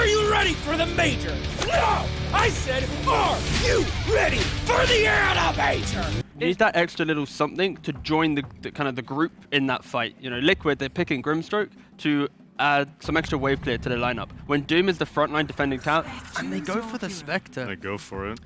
Are you ready for the major? No! I said, are you ready for the AniMajor? You need that extra little something to join the kind of the group in that fight. You know, Liquid, they're picking Grimstroke to add some extra wave clear to the lineup. When Doom is the frontline defending tower, and they go for the Spectre. They go for it.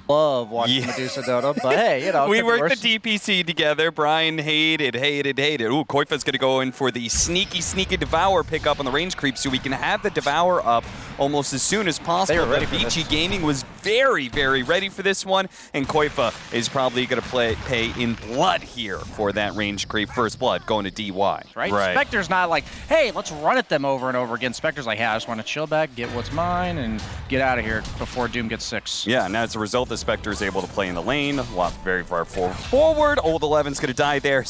Love watching Medusa Dota, but hey, you know. We worked the DPC together. Brian hated. Ooh, Koifa's going to go in for the sneaky Devour pickup on the range creep so we can have the Devour up almost as soon as possible. They were ready but for Vici this. Gaming was very ready for this one, and Koifa is probably going to pay in blood here for that range creep. First blood going to DY. Right? Spectre's not like, hey, let's run at them over and over again. Spectre's like, hey, I just want to chill back, get what's mine, and get out of here before Doom gets 6. Yeah, and as a result, the Spectre is able to play in the lane, walk very far forward. Old 11's going to die there.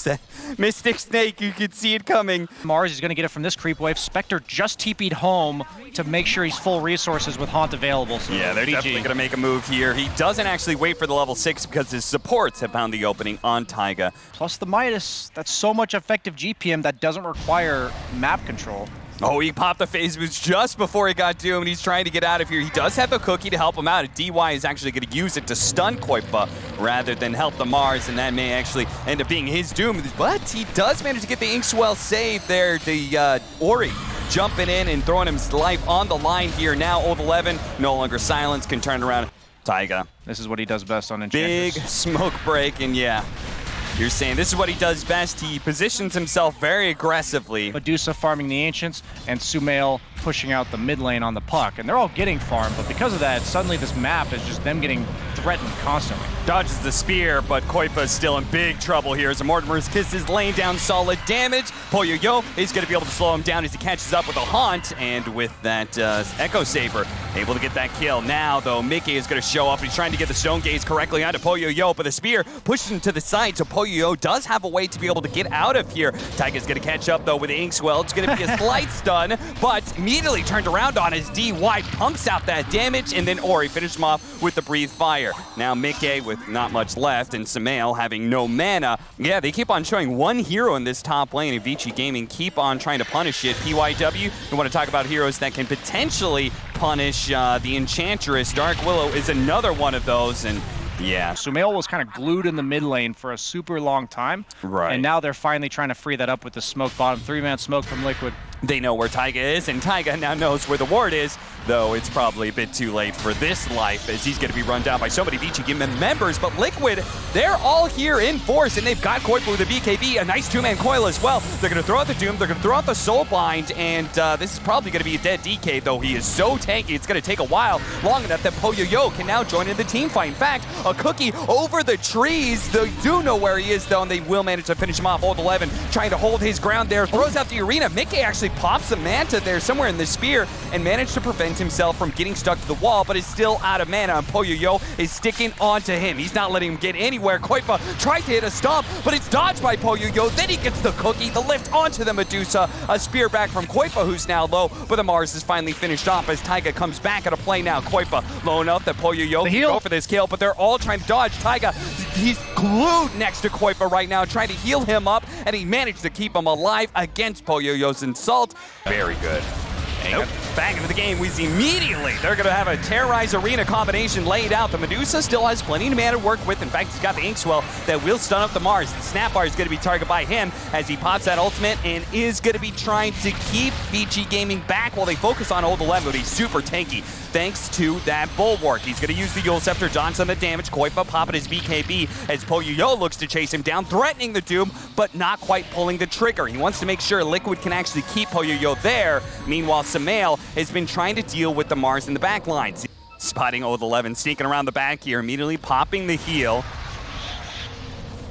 Mystic Snake, you can see it coming. Mars is going to get it from this creep wave. Spectre just TP'd home to make sure he's full resources with Haunt available. So Yeah, they're definitely going to make a move here. He doesn't actually wait for the level 6 because his supports have found the opening on Taiga. Plus the Midas, that's so much effective GPM that doesn't require map control. Oh, he popped the phase boost just before he got Doom, and he's trying to get out of here. He does have the cookie to help him out, and DY is actually going to use it to stun Koifa rather than help the Mars, and that may actually end up being his Doom. But he does manage to get the Inkswell save there. The Ori jumping in and throwing his life on the line here. Now Old 11, no longer silence, can turn around. Taiga. This is what he does best on Enchantress. Big smoke break, and yeah. You're saying this is what he does best. He positions himself very aggressively. Medusa farming the Ancients, and Sumail pushing out the mid lane on the puck. And they're all getting farmed, but because of that, suddenly this map is just them getting threatened constantly. Dodges the spear, but Koifa is still in big trouble here as Mortimer's Kiss is laying down solid damage. Poyo is going to be able to slow him down as he catches up with a Haunt, and with that Echo Saber, able to get that kill. Now, though, Mickey is going to show up. He's trying to get the Stone Gaze correctly onto Poyo, but the spear pushes him to the side, so Poyo does have a way to be able to get out of here. Taiga's going to catch up, though, with the Inkswell. It's going to be a slight stun, but immediately turned around on his DY, pumps out that damage, and then Ori finishes him off with the Breathe Fire. Now Mickey with not much left, and Sumail having no mana. Yeah, they keep on showing one hero in this top lane, and Vici Gaming keep on trying to punish it. PYW, we want to talk about heroes that can potentially punish the Enchantress. Dark Willow is another one of those, and yeah. Sumail was kind of glued in the mid lane for a super long time. Right. And now they're finally trying to free that up with the smoke bottom. 3-man smoke from Liquid. They know where Taiga is, and Taiga now knows where the ward is, though it's probably a bit too late for this life, as he's going to be run down by so many Vici Gaming members. But Liquid, they're all here in force, and they've got Koifa with a BKB, a nice 2-man coil as well. They're going to throw out the Doom, they're going to throw out the Soulbind, and this is probably going to be a dead DK, though he is so tanky, it's going to take a while, long enough that Poyo can now join in the team fight. In fact, a cookie over the trees. They do know where he is, though, and they will manage to finish him off. Old 11 trying to hold his ground there, throws out the arena. Mickey actually pops the Manta there somewhere in the spear and managed to prevent himself from getting stuck to the wall, but is still out of mana, and Poyo is sticking onto him. He's not letting him get anywhere. Koifa tries to hit a stomp, but it's dodged by Poyo. Then he gets the cookie, the lift onto the Medusa. A spear back from Koifa, who's now low, but the Mars is finally finished off as Taiga comes back into play now. Koifa low enough that Poyo can go for this kill, but they're all trying to dodge. Taiga, he's glued next to Koifa right now, trying to heal him up, and he managed to keep him alive against Poyo's insult. Very good. Nope. Back into the game, we see immediately they're going to have a Terrorize Arena combination laid out. The Medusa still has plenty of mana to work with. In fact, he's got the Inkswell that will stun up the Mars. The Snapbar is going to be targeted by him as he pops that ultimate and is going to be trying to keep Vici Gaming back while they focus on Old 11, but he's super tanky thanks to that Bulwark. He's going to use the Yule Scepter, dodge on the damage. Koifa popping his BKB as Poyo looks to chase him down, threatening the Doom, but not quite pulling the trigger. He wants to make sure Liquid can actually keep Poyo there. Meanwhile, Sumail has been trying to deal with the Mars in the back lines. Spotting Old 11, sneaking around the back here, immediately popping the heal.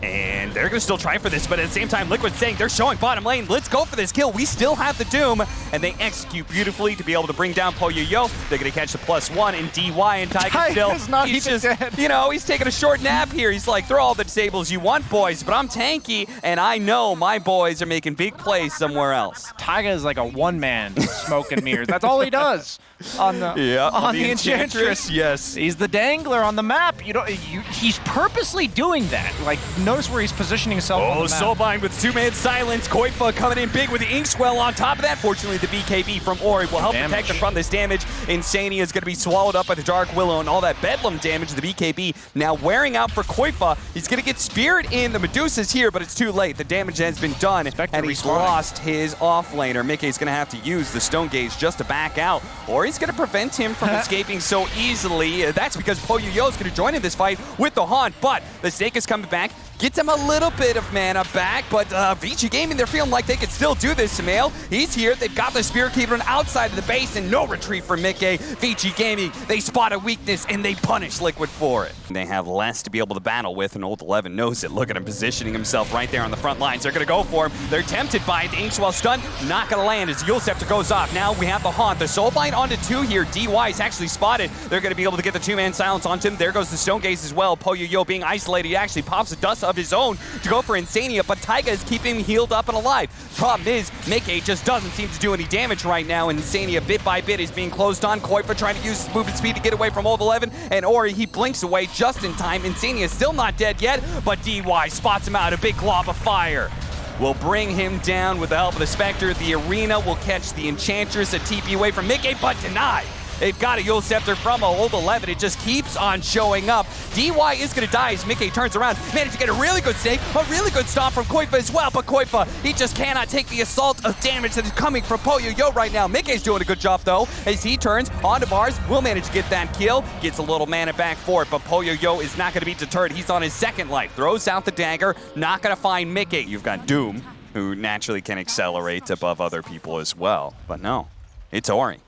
And they're going to still try for this, but at the same time, Liquid's saying they're showing bottom lane. Let's go for this kill. We still have the Doom, and they execute beautifully to be able to bring down Poyo. They're going to catch the +1 in DY, and Taiga still, he's just, dead. You know, he's taking a short nap here. He's like, throw all the disables you want, boys, but I'm tanky, and I know my boys are making big plays somewhere else. Taiga is like a one-man smoke and mirrors. That's all he does on the Enchantress. Yes. He's the dangler on the map. He's purposely doing that. Like, notice where he's positioning himself on the map. Soulbind with 2-man silence. Koifa coming in big with the Inkswell on top of that. Fortunately, the BKB from Ori will help protect him from this damage. Insania is going to be swallowed up by the Dark Willow and all that Bedlam damage. The BKB now wearing out for Koifa. He's going to get speared in. The Medusa's here, but it's too late. The damage has been done, and he's lost his offlaner. Mickey's going to have to use the Stone Gauge just to back out, or he's going to prevent him from escaping so easily. That's because Poyoyo is going to join in this fight with the Haunt, but the Snake is coming back. Gets him a little bit of mana back, but Vici Gaming, they're feeling like they could still do this, Sumail. He's here. They've got the Spirit Keeper outside of the base, and no retreat for Mickey. Vici Gaming, they spot a weakness, and they punish Liquid for it. They have less to be able to battle with, and Old 11 knows it. Look at him positioning himself right there on the front lines. They're going to go for him. They're tempted by it. The Inkswell stun, not going to land as Yule Scepter goes off. Now we have the Haunt. The Soulbind onto 2 here. DY is actually spotted. They're going to be able to get the 2-man silence onto him. There goes the Stone Gaze as well. Poyoyo being isolated. He actually pops a dust of his own to go for Insania, but Taiga is keeping him healed up and alive. Problem is, Mickey just doesn't seem to do any damage right now, and Insania bit by bit is being closed on. Koifa trying to use his movement speed to get away from Old 11, and Ori, he blinks away just in time. Insania is still not dead yet, but DY spots him out. A big glob of fire will bring him down with the help of the Spectre. The Arena will catch the Enchantress, a TP away from Mickey, but denied. They've got a Yule Scepter from Old 11. It just keeps on showing up. DY is going to die as Mickey turns around. Managed to get a really good snake, a really good stomp from Koifa as well. But Koifa, he just cannot take the assault of damage that is coming from Poyoyo right now. Mickey's doing a good job, though, as he turns onto bars. Will manage to get that kill. Gets a little mana back for it, but Poyoyo is not going to be deterred. He's on his second life. Throws out the dagger. Not going to find Mickey. You've got Doom, who naturally can accelerate above other people as well. But no, it's Ori.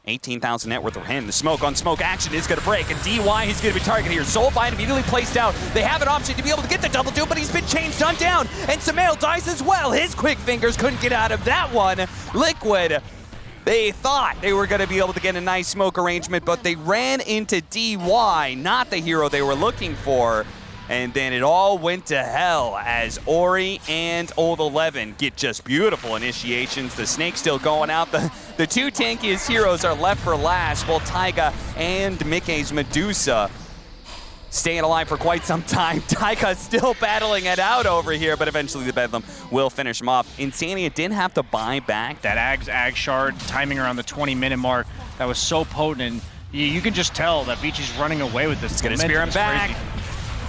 18,000 net worth of him. The smoke on smoke action is going to break, and DY is going to be targeted here. Soulbind immediately placed out. They have an option to be able to get the double doom, but he's been chain stunned down, and Sumail dies as well. His quick fingers couldn't get out of that one. Liquid, they thought they were going to be able to get a nice smoke arrangement, but they ran into DY, not the hero they were looking for. And then it all went to hell as Ori and Old 11 get just beautiful initiations. The Snake still going out. The two tankiest heroes are left for last, while Taiga and Mickey's Medusa staying alive for quite some time. Taiga's still battling it out over here, but eventually the Bedlam will finish him off. Insania didn't have to buy back. That Ag Shard timing around the 20-minute mark, that was so potent, and you can just tell that Vici's running away with this. He's going to spear him back. Crazy.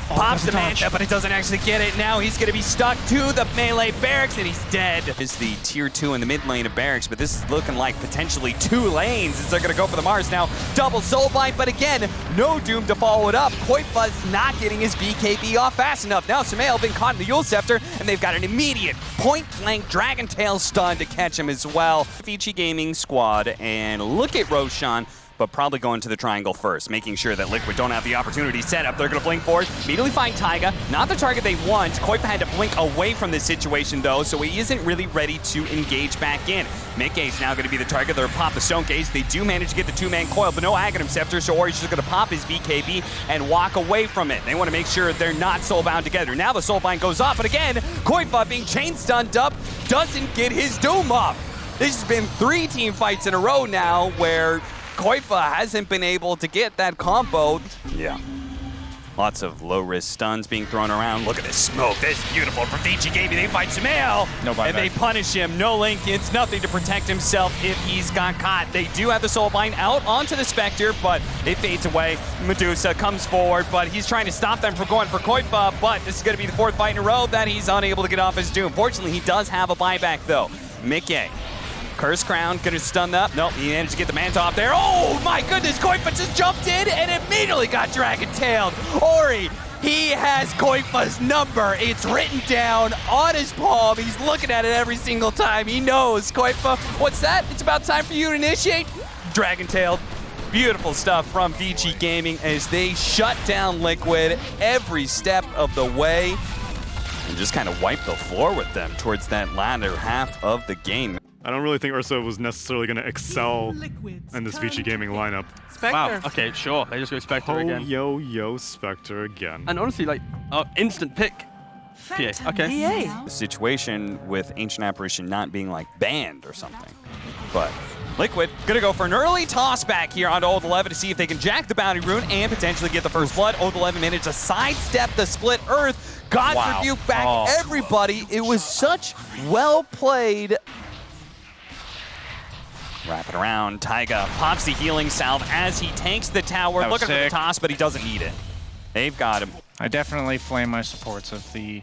Pops the Manta, but it doesn't actually get it. Now he's going to be stuck to the melee barracks, and he's dead. Is the tier 2 in the mid lane of barracks, but this is looking like potentially 2 lanes as they're going to go for the Mars now. Double Soulbind, but again, no Doom to follow it up. Koifa's not getting his BKB off fast enough. Now Sumail been caught in the Yule Scepter, and they've got an immediate point-blank Dragon Tail stun to catch him as well. Vici Gaming squad, and look at Roshan, but probably going to the triangle first, making sure that Liquid don't have the opportunity set up. They're going to blink forward, immediately find Taiga. Not the target they want. Koifa had to blink away from this situation, though, so he isn't really ready to engage back in. Mickey's now going to be the target. They're pop the Stone Gaze. They do manage to get the 2-man coil, but no Aghanim Scepter, so Ori's just going to pop his BKB and walk away from it. They want to make sure they're not soulbound together. Now the Soulbind goes off, but again, Koifa being chain stunned up doesn't get his Doom up. This has been 3 team fights in a row now where Koifa hasn't been able to get that combo. Yeah. Lots of low-risk stuns being thrown around. Look at this smoke. This is beautiful from Vici Gaming. They fight Sumail, and they punish him. No link. It's nothing to protect himself if he's got caught. They do have the Soulbind out onto the Spectre, but it fades away. Medusa comes forward, but he's trying to stop them from going for Koifa, but this is going to be the 4th fight in a row that he's unable to get off his Doom. Fortunately, he does have a buyback, though. Mickey. Curse Crown, gonna stun up. Nope, he managed to get the Manta off there. Oh my goodness, Koifa just jumped in and immediately got Dragon-tailed. Ori, he has Koifa's number. It's written down on his palm. He's looking at it every single time. He knows, Koifa, what's that? It's about time for you to initiate. Dragon-tailed. Beautiful stuff from Vici Gaming as they shut down Liquid every step of the way and just kind of wipe the floor with them towards that latter half of the game. I don't really think Ursa was necessarily going to excel in this Vici Gaming lineup. Spectre. Wow, okay, sure. They just go Spectre again. Yo, Spectre again. And honestly, like, instant pick. PA, okay. The situation with Ancient Apparition not being like banned or something, but Liquid gonna go for an early toss back here onto Old 11 to see if they can jack the bounty rune and potentially get the first blood. Old 11 managed to sidestep the split earth. God's rebuke back everybody. It was such well played. Wrap it around. Taiga pops the healing salve as he tanks the tower. Looking for the toss, but he doesn't need it. They've got him. I definitely flame my supports if the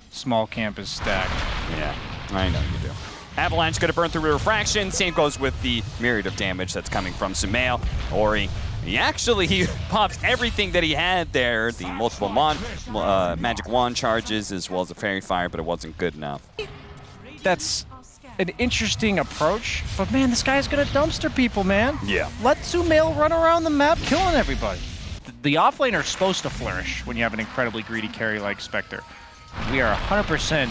small camp is stacked. Yeah, I know you do. Avalanche gonna burn through refraction. Same goes with the myriad of damage that's coming from Sumail. Ori, he pops everything that he had there. The multiple magic wand charges as well as the fairy fire, but it wasn't good enough. That's an interesting approach, but man, this guy's gonna dumpster people, man. Yeah. Let Sumail run around the map killing everybody. The offlaner is supposed to flourish when you have an incredibly greedy carry like Spectre. We are 100%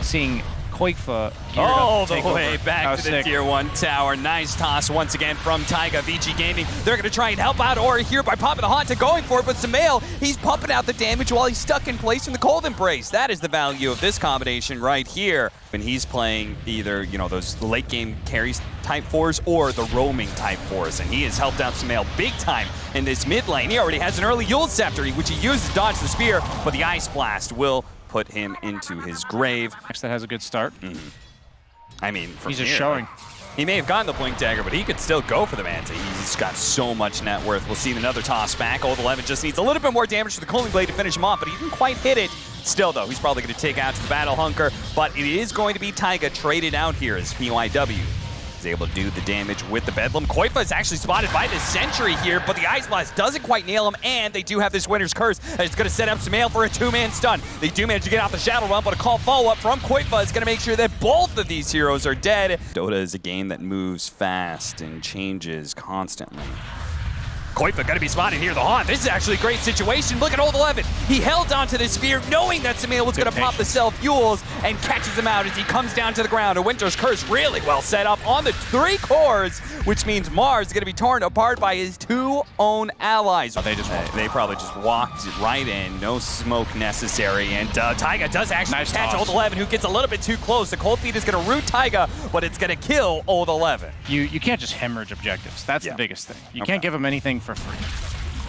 seeing Kyiv all the way back to the tier 1 tower. Nice toss once again from Taiga. Vici Gaming, they're going to try and help out Ori here by popping the Haunt and going for it, but Sumail, he's pumping out the damage while he's stuck in place in the Cold Embrace. That is the value of this combination right here. When he's playing either, you know, those late game carries type 4s or the roaming type 4s, and he has helped out Sumail big time in this mid lane. He already has an early Yule Scepter, which he uses to dodge the spear, but the Ice Blast will put him into his grave. That has a good start. I mean, from he's just here, showing. He may have gotten the Blink Dagger, but he could still go for the Manta. He's got so much net worth. We'll see another toss back. Old 11 just needs a little bit more damage to the Cooling Blade to finish him off, but he didn't quite hit it. Still, though, he's probably going to take out the Battle Hunker, but it is going to be Taiga traded out here as PYW is able to do the damage with the Bedlam. Kyiv is actually spotted by the Sentry here, but the Ice Blast doesn't quite nail him, and they do have this Winter's Curse, and it's going to set up Sumail for a 2-man stun. They do manage to get out the Shadow Run, but a call follow-up from Kyiv is going to make sure that both of these heroes are dead. Dota is a game that moves fast and changes constantly. Kyiv going to be spotted here, the Haunt. This is actually a great situation. Look at Old 11. He held onto the spear, knowing that Sumail was going to pop the self-fuels and catches him out as he comes down to the ground. A Winter's Curse really well set up on the 3 cores, which means Mars is going to be torn apart by his 2 own allies. They probably just walked right in. No smoke necessary. And Taiga does actually catch Old 11, who gets a little bit too close. The Cold Feet is going to root Taiga, but it's going to kill Old 11. You can't just hemorrhage objectives. That's the biggest thing. You can't give him anything for free.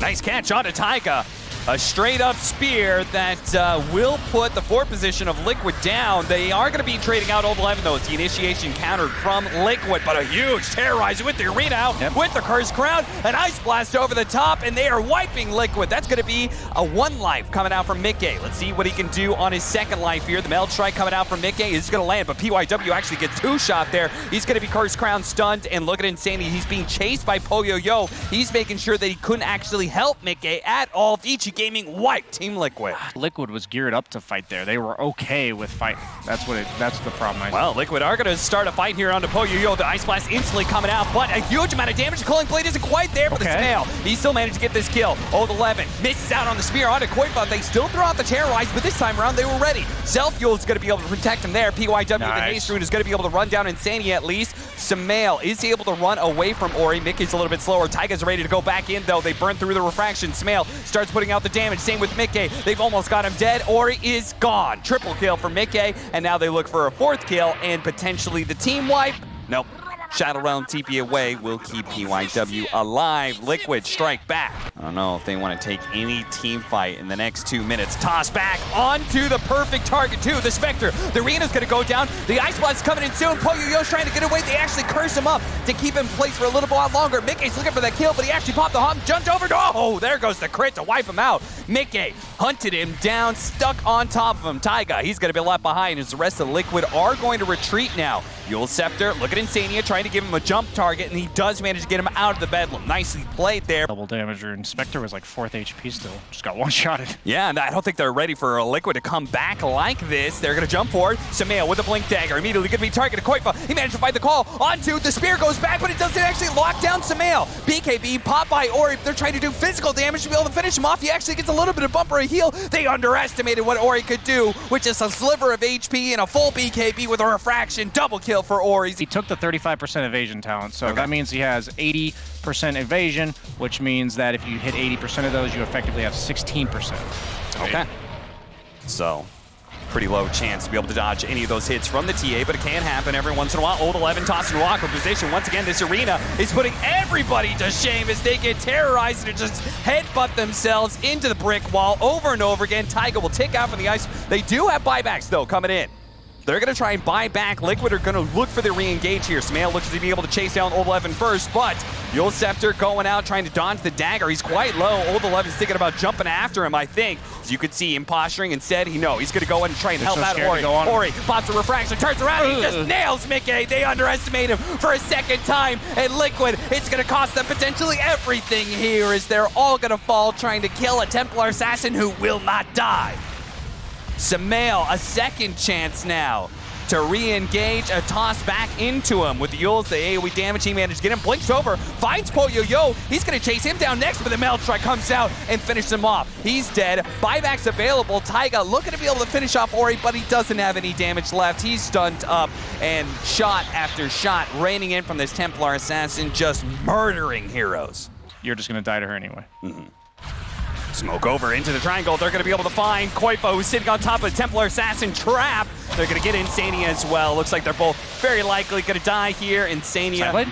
Nice catch onto Taiga. A straight-up spear that will put the 4th position of Liquid down. They are going to be trading out Old 11, though. It's the initiation countered from Liquid, but a huge terrorizer with the arena out, with the Cursed Crown, an Ice Blast over the top, and they are wiping Liquid. That's going to be a 1 life coming out from Mickey. Let's see what he can do on his 2nd life here. The Meld Strike coming out from Mickey is going to land, but PYW actually gets 2 shot there. He's going to be Cursed Crown stunned, and look at Insanity. He's being chased by Poyo-Yo. He's making sure that he couldn't actually help Mickey at all. Vici Gaming wiped Team Liquid. Liquid was geared up to fight there. They were okay with fighting. That's the problem. Well, Liquid are going to start a fight here onto Poyo-Yo. The Ice Blast instantly coming out, but a huge amount of damage. The Cooling Blade isn't quite there for the Snail. He still managed to get this kill. Old 11 misses out on the spear onto Kyiv. They still throw out the Terrorize, but this time around they were ready. Self-Fuel is going to be able to protect him there. PYW, the Haste Rune, is going to be able to run down Insanity at least. Sumail is able to run away from Ori. Mickey's a little bit slower. Taiga's ready to go back in, though. They burn through the refraction. Sumail starts putting out the damage. Same with Mickey. They've almost got him dead. Ori is gone. Triple kill for Mickey, and now they look for a 4th kill and potentially the team wipe. Nope. Shadow Realm TP away will keep PYW alive. Liquid strike back. I don't know if they want to take any team fight in the next 2 minutes. Toss back onto the perfect target too. The Spectre. The arena's going to go down. The Ice Blast's coming in soon. Poyo-Yo's trying to get away. They actually curse him up to keep him in place for a little while longer. Mickey's looking for that kill, but he actually popped the hump, jumped over. Oh, there goes the crit to wipe him out. Mickey hunted him down, stuck on top of him. Taiga, he's going to be left behind as the rest of Liquid are going to retreat now. Yule Scepter, look at Insania trying to give him a jump target, and he does manage to get him out of the Bedlam. Nicely played there. Double damager, and Spectre was like 4th HP still. Just got one-shotted. Yeah, and I don't think they're ready for a Liquid to come back like this. They're going to jump forward. Sumail with a Blink Dagger, immediately going to be targeted. Kyiv, he managed to fight the call. Onto, the spear goes back, but it doesn't actually lock down Sumail. BKB, pop by Ori. They're trying to do physical damage to be able to finish him off. He actually gets a little bit of bumper of heal. They underestimated what Ori could do, which is a sliver of HP and a full BKB with a refraction. Double kill for Ori. He took the 35% evasion talent, so that means he has 80% evasion, which means that if you hit 80% of those, you effectively have 16%. Okay. So Pretty low chance to be able to dodge any of those hits from the TA, but it can happen every once in a while. Old 11 tossed in a awkward position. Once again, this arena is putting everybody to shame as they get terrorized and just headbutt themselves into the brick wall over and over again. Taiga will tick out from the ice. They do have buybacks, though, coming in. They're going to try and buy back. Liquid are going to look for the re-engage here. Smale looks to be able to chase down Old 11 first, but Yul Scepter going out, trying to dodge the dagger. He's quite low. Old 11's thinking about jumping after him, I think. As you could see him posturing. Instead, he's going to go in and try and help out Ori. Ori pops a refraction, turns around, and he just nails Mickey. They underestimate him for a second time. And Liquid, it's going to cost them potentially everything here as they're all going to fall trying to kill a Templar assassin who will not die. Samael, a second chance now to re-engage, a toss back into him with Yule's the AoE damage. He managed to get him, blinks over, finds Poyo-Yo. He's going to chase him down next, but the Meld Strike comes out and finishes him off. He's dead. Buybacks available. Taiga looking to be able to finish off Ori, but he doesn't have any damage left. He's stunned up, and shot after shot raining in from this Templar assassin, just murdering heroes. You're just going to die to her anyway. Smoke over into the triangle. They're going to be able to find Koifa, who's sitting on top of the Templar Assassin trap. They're going to get Insania as well. Looks like they're both very likely going to die here. Insania. Silent?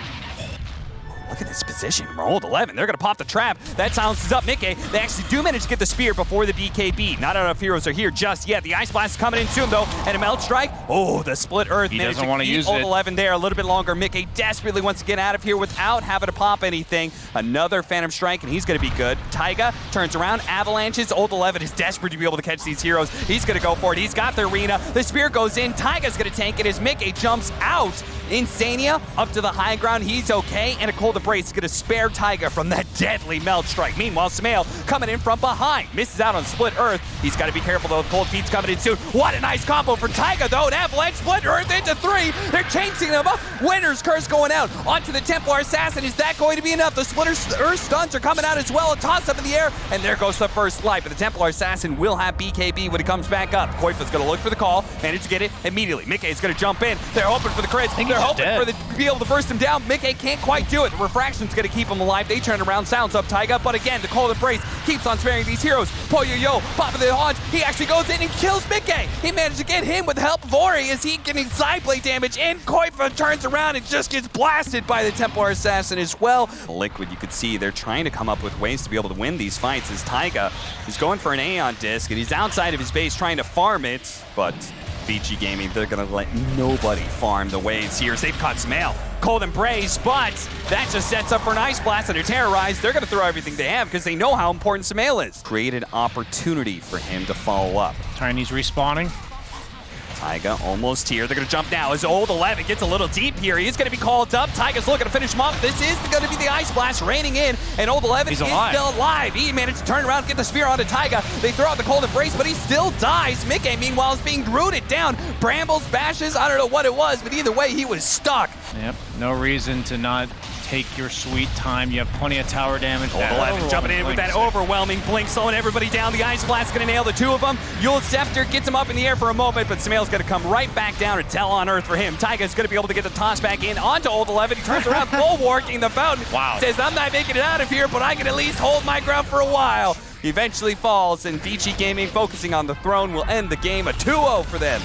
Look at this position. Rolled 11. They're going to pop the trap. That silences up Mickey. They actually do manage to get the spear before the BKB. Not enough heroes are here just yet. The Ice Blast is coming in soon, though. And a Meld Strike. Oh, the Split Earth. He managed doesn't to want to keep use Old it. 11 there a little bit longer. Mickey desperately wants to get out of here without having to pop anything. Another Phantom Strike, and he's going to be good. Taiga turns around. Avalanches. Old 11 is desperate to be able to catch these heroes. He's going to go for it. He's got the arena. The spear goes in. Taiga's going to tank it as Mickey jumps out. Insania up to the high ground. He's okay. And a Cold Embrace is going to spare Taiga from that deadly Meld Strike. Meanwhile, Samael coming in from behind. Misses out on Split Earth. He's got to be careful, though. Cold Feet's coming in soon. What a nice combo for Taiga, though. An Avalanche Split Earth into 3. They're chasing them up. Winner's Curse going out onto the Templar Assassin. Is that going to be enough? The Split Earth stuns are coming out as well. A toss up in the air. And there goes the first life. But the Templar Assassin will have BKB when he comes back up. Koifa's going to look for the call. Manage to get it immediately. Mickey's going to jump in. They're hoping for the crits. They're hoping for the be able to burst him down. Mickey can't quite do it. The refraction's going to keep him alive. They turn around, sounds up Taiga, but again, the Cold Embrace keeps on sparing these heroes. Poyo-Yo, popping the haunch. He actually goes in and kills Mickey. He managed to get him with the help of Ori as he getting side blade damage, and Koifa turns around and just gets blasted by the Templar Assassin as well. Liquid, you could see they're trying to come up with ways to be able to win these fights as Taiga is going for an Aeon Disc, and he's outside of his base trying to farm it, but Vici Gaming, they're going to let nobody farm the waves here. They've caught Smail. Cold Embrace, but that just sets up for an Ice Blast, and they're terrorized. They're going to throw everything they have because they know how important Smail is. Created opportunity for him to follow up. Chinese respawning. Taiga almost here. They're going to jump now as Old 11 gets a little deep here. He's going to be called up. Taiga's looking to finish him off. This is going to be the Ice Blast raining in, and Old 11 is still alive. He managed to turn around, get the spear onto Taiga. They throw out the Cold Embrace, but he still dies. Mickey, meanwhile, is being rooted down. Brambles, bashes, I don't know what it was, but either way, he was stuck. Yep, no reason to not take your sweet time. You have plenty of tower damage. Old 11 jumping in with that overwhelming blink, slowing everybody down. The Ice Blast going to nail the two of them. Yul Scepter gets him up in the air for a moment, but Smail's going to come right back down and tell on Earth for him. Taiga's going to be able to get the toss back in onto Old 11. He turns around, bulwarking the fountain. Wow. Says, I'm not making it out of here, but I can at least hold my ground for a while. He eventually falls, and Vici Gaming, focusing on the throne, will end the game. A 2-0 for them.